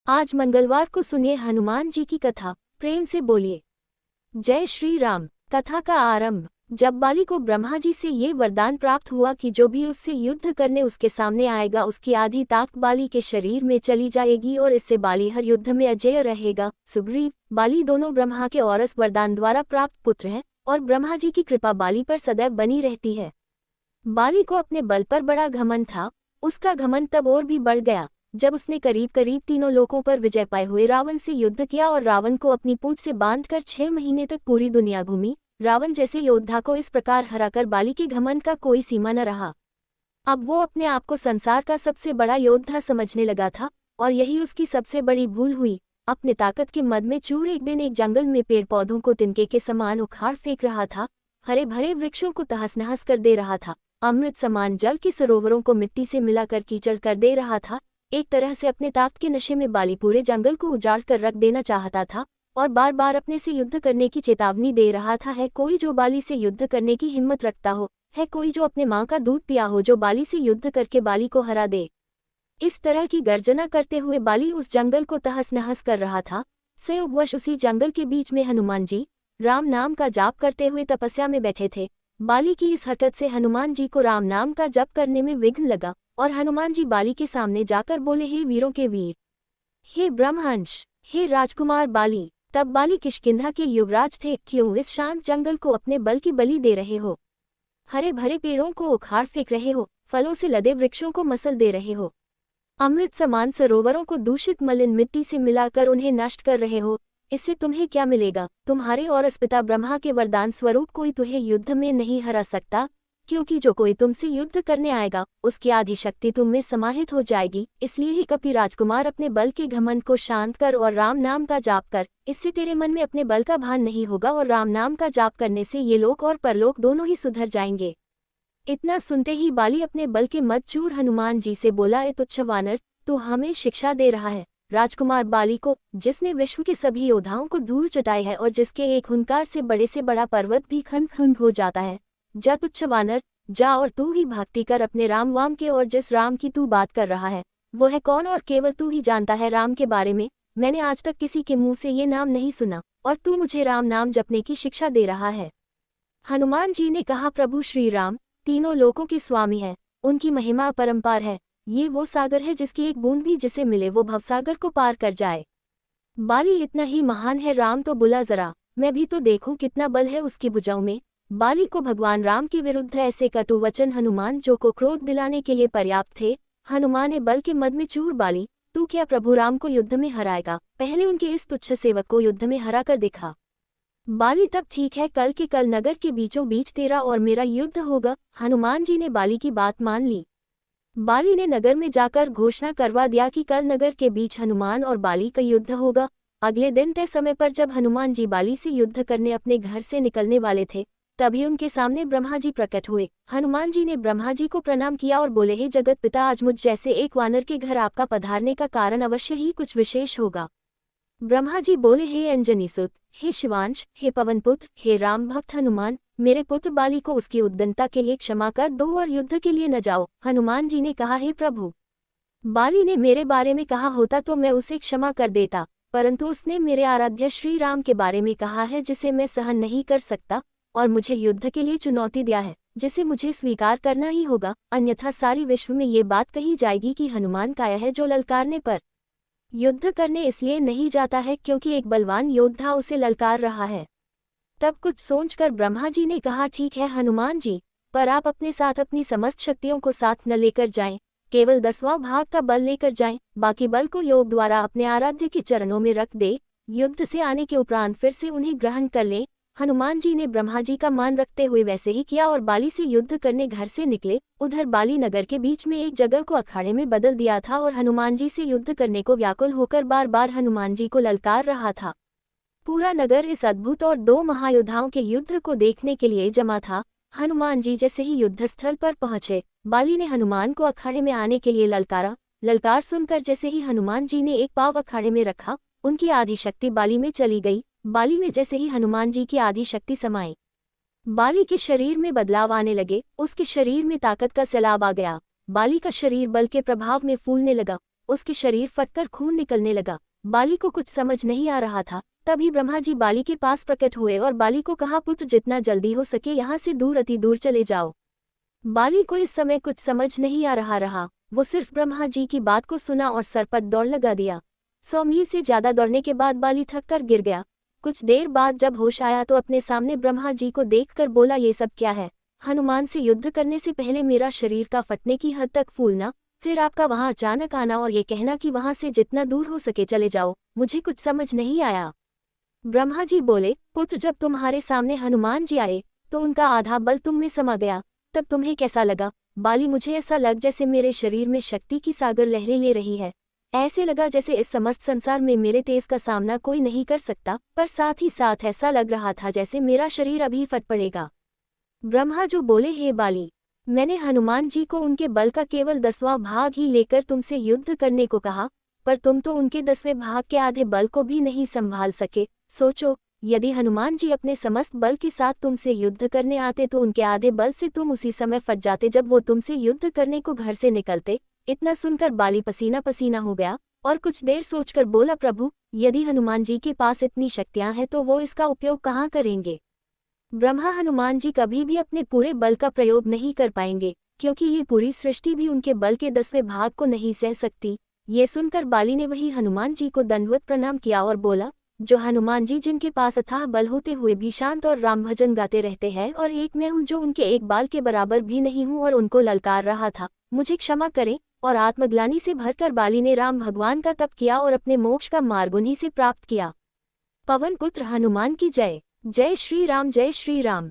आज मंगलवार को सुनिए हनुमान जी की कथा। प्रेम से बोलिए जय श्री राम। कथा का आरंभ। जब बाली को ब्रह्मा जी से ये वरदान प्राप्त हुआ कि जो भी उससे युद्ध करने उसके सामने आएगा उसकी आधी ताकत बाली के शरीर में चली जाएगी और इससे बाली हर युद्ध में अजेय रहेगा। सुग्रीव, बाली दोनों ब्रह्मा के औरस वरदान द्वारा प्राप्त पुत्र हैं और ब्रह्मा जी की कृपा बाली पर सदैव बनी रहती है। बाली को अपने बल पर बड़ा घमंड था। उसका घमंड तब और भी बढ़ गया जब उसने करीब करीब तीनों लोकों पर विजय पाए हुए रावण से युद्ध किया और रावण को अपनी पूंछ से बांधकर 6 महीने तक पूरी दुनिया घूमी। रावण जैसे योद्धा को इस प्रकार हराकर बाली के घमंड का कोई सीमा न रहा। अब वो अपने आप को संसार का सबसे बड़ा योद्धा समझने लगा था और यही उसकी सबसे बड़ी भूल हुई। अपने ताकत के मद में चूर एक दिन एक जंगल में पेड़ पौधों को तिनके के समान उखाड़ फेंक रहा था, हरे भरे वृक्षों को तहस नहस कर दे रहा था, अमृत समान जल के सरोवरों को मिट्टी से मिलाकर कीचड़ कर दे रहा था। एक तरह से अपने ताकत के नशे में बाली पूरे जंगल को उजाड़ कर रख देना चाहता था और बार बार अपने से युद्ध करने की चेतावनी दे रहा था। है कोई जो बाली से युद्ध करने की हिम्मत रखता हो, है कोई जो अपने माँ का दूध पिया हो जो बाली से युद्ध करके बाली को हरा दे। इस तरह की गर्जना करते हुए बाली उस जंगल को तहस नहस कर रहा था। संयोगवश उसी जंगल के बीच में हनुमान जी राम नाम का जाप करते हुए तपस्या में बैठे थे। बाली की इस हरकत से हनुमान जी को राम नाम का जप करने में विघ्न लगा और हनुमान जी बाली के सामने जाकर बोले, हे वीरों के वीर, हे ब्रह्महंस, हे राजकुमार बाली। तब बाली किष्किंधा के युवराज थे। क्यों इस शांत जंगल को अपने बल की बलि दे रहे हो? हरे भरे पेड़ों को उखाड़ फेंक रहे हो, फलों से लदे वृक्षों को मसल दे रहे हो, अमृत समान सरोवरों को दूषित मलिन मिट्टी से मिलाकर उन्हें नष्ट कर रहे हो। इससे तुम्हें क्या मिलेगा? तुम्हारे और पिता ब्रह्मा के वरदान स्वरूप कोई तुम्हें युद्ध में नहीं हरा सकता, क्योंकि जो कोई तुमसे युद्ध करने आएगा उसकी आधी शक्ति तुम में समाहित हो जाएगी। इसलिए ही कपि राजकुमार अपने बल के घमंड को शांत कर और राम नाम का जाप कर। इससे तेरे मन में अपने बल का भान नहीं होगा और राम नाम का जाप करने से ये लोक और परलोक दोनों ही सुधर जाएंगे। इतना सुनते ही बाली अपने बल के मद चूर हनुमान जी से बोला, ए तुच्छ वानर, तू हमें शिक्षा दे रहा है राजकुमार बाली को, जिसने विश्व के सभी योद्धाओं को धूल चटाई है और जिसके एक हुंकार से बड़ा पर्वत भी खंड खंड हो जाता है। जा तुच्छ वानर, जा और तू ही भक्ति कर अपने राम वाम के, और जिस राम की तू बात कर रहा है वो है कौन और केवल तू ही जानता है राम के बारे में। मैंने आज तक किसी के मुंह से ये नाम नहीं सुना और तू मुझे राम नाम जपने की शिक्षा दे रहा है। हनुमान जी ने कहा, प्रभु श्री राम तीनों लोकों के स्वामी है, उनकी महिमा अपरंपार है। ये वो सागर है जिसकी एक बूंद भी जिसे मिले वो भवसागर को पार कर जाए। बाली इतना ही महान है राम तो बुला जरा, मैं भी तो देखूं कितना बल है उसकी भुजाओं में। बाली को भगवान राम के विरुद्ध ऐसे कटु वचन हनुमान जो को क्रोध दिलाने के लिए पर्याप्त थे। हनुमान ने बल के मद में चूर, बाली तू क्या प्रभु राम को युद्ध में हराएगा? पहले उनके इस तुच्छ सेवक को युद्ध में हरा कर दिखा। बाली, तब ठीक है, कल के कल नगर के बीचों बीच तेरा और मेरा युद्ध होगा। हनुमान जी ने बाली की बात मान ली। बाली ने नगर में जाकर घोषणा करवा दिया कि कल नगर के बीच हनुमान और बाली का युद्ध होगा। अगले दिन तय समय पर जब हनुमान जी बाली से युद्ध करने अपने घर से निकलने वाले थे तभी उनके सामने ब्रह्मा जी प्रकट हुए। हनुमान जी ने ब्रह्मा जी को प्रणाम किया और बोले, हे जगत पिता, आज मुझ जैसे एक वानर के घर आपका पधारने का कारण अवश्य ही कुछ विशेष होगा। ब्रह्मा जी बोले, हे अंजनी सुत, हे शिवांश, हे पवन पुत्र, हे राम भक्त हनुमान, मेरे पुत्र बाली को उसकी उद्दंडता के लिए क्षमा कर दो और युद्ध के लिए न जाओ। हनुमान जी ने कहा, हे प्रभु, बाली ने मेरे बारे में कहा होता तो मैं उसे क्षमा कर देता, परंतु उसने मेरे आराध्य श्री राम के बारे में कहा है जिसे मैं सहन नहीं कर सकता और मुझे युद्ध के लिए चुनौती दिया है जिसे मुझे स्वीकार करना ही होगा, अन्यथा सारी विश्व में ये बात कही जाएगी कि हनुमान काया है जो ललकारने पर युद्ध करने इसलिए नहीं जाता है क्योंकि एक बलवान योद्धा उसे ललकार रहा है। तब कुछ सोचकर ब्रह्मा जी ने कहा, ठीक है हनुमान जी, पर आप अपने साथ अपनी समस्त शक्तियों को साथ न लेकर जाएं, केवल 10वां भाग का बल लेकर जाएं, बाकी बल को योग द्वारा अपने आराध्य के चरणों में रख दे। युद्ध से आने के उपरांत फिर से उन्हें ग्रहण कर ले। हनुमान जी ने ब्रह्मा जी का मान रखते हुए वैसे ही किया और बाली से युद्ध करने घर से निकले। उधर बाली नगर के बीच में एक जगह को अखाड़े में बदल दिया था और हनुमान जी से युद्ध करने को व्याकुल होकर बार बार हनुमान जी को ललकार रहा था। पूरा नगर इस अद्भुत और 2 महायोद्धाओं के युद्ध को देखने के लिए जमा था। हनुमान जी जैसे ही युद्धस्थल पर पहुंचे, बाली ने हनुमान को अखाड़े में आने के लिए ललकारा। ललकार सुनकर जैसे ही हनुमान जी ने एक पाँव अखाड़े में रखा, उनकी आधी शक्ति बाली में चली गई। बाली में जैसे ही हनुमान जी की आधी शक्ति समाई, बाली के शरीर में बदलाव आने लगे। उसके शरीर में ताकत का सैलाब आ गया। बाली का शरीर बल के प्रभाव में फूलने लगा। उसके शरीर फटकर खून निकलने लगा। बाली को कुछ समझ नहीं आ रहा था। तभी ब्रह्मा जी बाली के पास प्रकट हुए और बाली को कहा, पुत्र जितना जल्दी हो सके यहाँ से दूर अति दूर चले जाओ। बाली को इस समय कुछ समझ नहीं आ रहा। वो सिर्फ ब्रह्मा जी की बात को सुना और सर पर दौड़ लगा दिया। 100 मील से ज्यादा दौड़ने के बाद बाली थक कर गिर गया। कुछ देर बाद जब होश आया तो अपने सामने ब्रह्मा जी को देखकर बोला, ये सब क्या है? हनुमान से युद्ध करने से पहले मेरा शरीर का फटने की हद तक फूलना, फिर आपका वहां अचानक आना और ये कहना कि वहां से जितना दूर हो सके चले जाओ, मुझे कुछ समझ नहीं आया। ब्रह्मा जी बोले, पुत्र जब तुम्हारे सामने हनुमान जी आए तो उनका आधा बल तुम में समा गया, तब तुम्हें कैसा लगा? बाली, मुझे ऐसा लग जैसे मेरे शरीर में शक्ति की सागर लहरें ले रही है। ऐसे लगा जैसे इस समस्त संसार में मेरे तेज का सामना कोई नहीं कर सकता, पर साथ ही साथ ऐसा लग रहा था जैसे मेरा शरीर अभी फट पड़ेगा। ब्रह्मा जो बोले, हे बाली, मैंने हनुमान जी को उनके बल का केवल 10वां भाग ही लेकर तुमसे युद्ध करने को कहा, पर तुम तो उनके 10वें भाग के आधे बल को भी नहीं संभाल सके। सोचो, यदि हनुमान जी अपने समस्त बल के साथ तुमसे युद्ध करने आते तो उनके आधे बल से तुम उसी समय फट जाते जब वो तुमसे युद्ध करने को घर से निकलते। इतना सुनकर बाली पसीना पसीना हो गया और कुछ देर सोचकर बोला, प्रभु, यदि हनुमान जी के पास इतनी शक्तियां हैं तो वो इसका उपयोग कहाँ करेंगे? ब्रह्मा, हनुमान जी कभी भी अपने पूरे बल का प्रयोग नहीं कर पाएंगे, क्योंकि ये पूरी सृष्टि भी उनके बल के 10वें भाग को नहीं सह सकती। ये सुनकर बाली ने वही हनुमान जी को दंडवत प्रणाम किया और बोला, जो हनुमान जी जिनके पास अथाह बल होते हुए भी शांत और राम भजन गाते रहते हैं, और एक मैं हूँ जो उनके एक बाल के बराबर भी नहीं हूँ और उनको ललकार रहा था, मुझे क्षमा करें। और आत्मग्लानि से भरकर बाली ने राम भगवान का तप किया और अपने मोक्ष का मार्ग उन्हीं से प्राप्त किया। पवन पुत्र हनुमान की जय। जय श्री राम, जय श्री राम।